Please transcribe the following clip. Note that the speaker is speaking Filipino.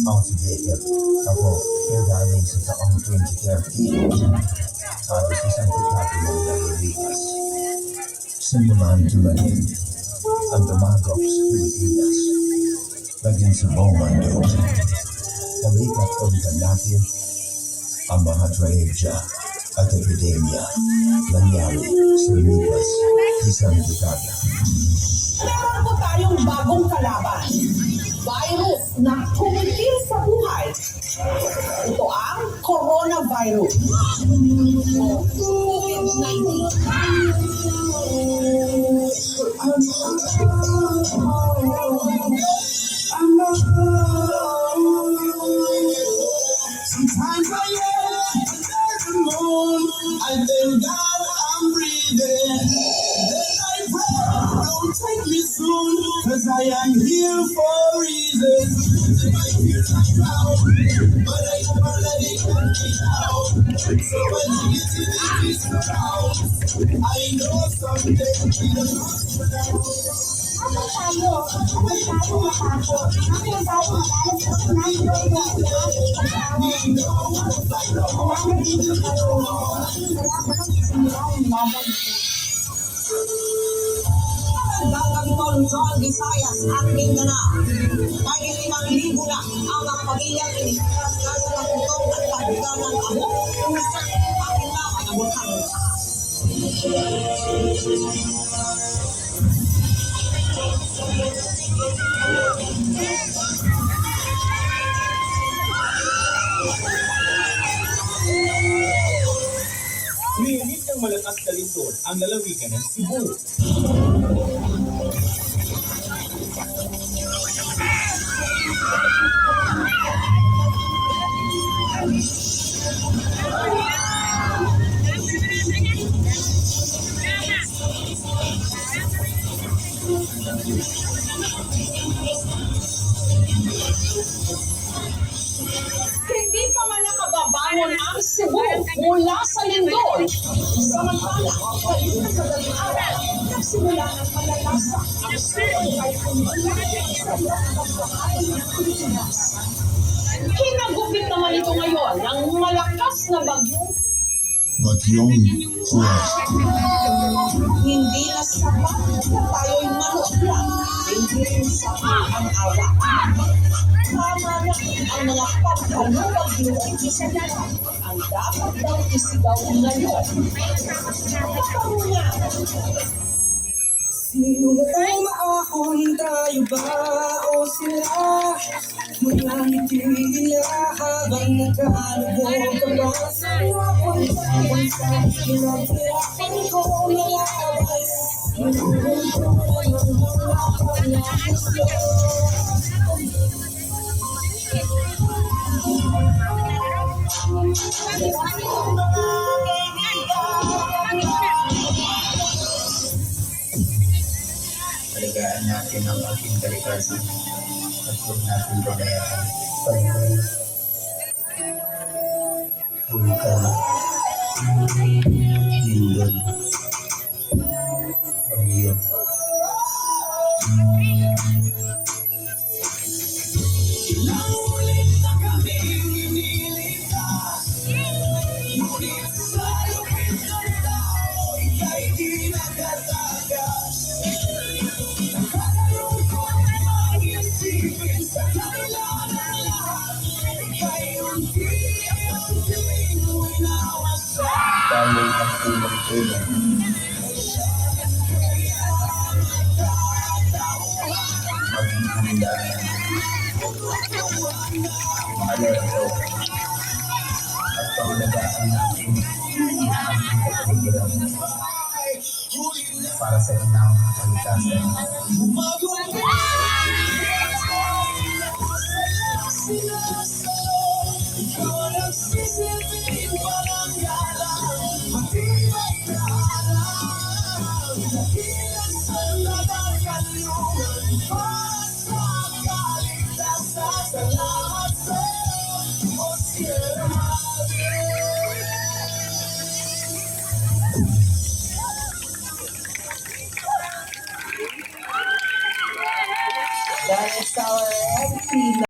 Altogether, ako nagaling sa taong 2013 para sa Santikato ng Lagunitas. Simulan tumanin ang dumagok sa Pilipinas, maging sa buong mundo. Kalikat kong ganapin ang mga trahedya at epidemya nangyari sa lumipas isang dekada. Meron po tayong bagong kalaban. Virus na kumitil sa buhay. Ito ang coronavirus. COVID-19. Sometimes I yell at the moon. I thank God I'm breathing. Then I pray, don't take me soon, 'cause I am here for a reason. My fears are proud, but I never let it get me down. So when I get to this crowd, I know someday it'll come down. Ano tayo? Ano tayo matakot? Ano tayo magalas sa kunahin ko ito ang lahat? Wala na dito kayo. Wala ko lang simulan ng laban ito. Hanggang Luzon, Visayas at Mindanao. Dahil 5,000 na ang mga pamilyang iniligtas na sa natutong at pagdagan ng amo kung sa pakilaman ng bukang taas. Umiinit ng malakas na lindol ang lalawigan ng Cebu. Hindi pa man nakababangon ang Cebu mula sa lindol. Samantala, balik na madaling araw, nagsimula ng malalasa ang suway ay kumulong sa lahat ng bahay ng Pilipinas. Kinagupit naman ito ngayon ng malakas na bagyong Bagyong Huwes. hindi na sapat na tayo'y manood lang, hindi rin sapat ang awa. Tama na ang mga pagkaluwag yung isa na ang dapat daw isigaw ngayon. Patunga! Sino ang maahon, tayo ba o sila? Mga ngiti nila habang nagkalubog ka ba sa mga punta-punta? Pinagkirapan ko nalabay, hinulong ko ng mga pangyayos. Alagaan natin ang ating kalikasan at huwag natin pabayaan. Panginoon, Bulkan, Lindol, Bagyo. Tayo'y magtulong-tulong. Maging handa alerto at pangalagaan natin ang ating kapaligiran para sa inang kalikasan. That is our MC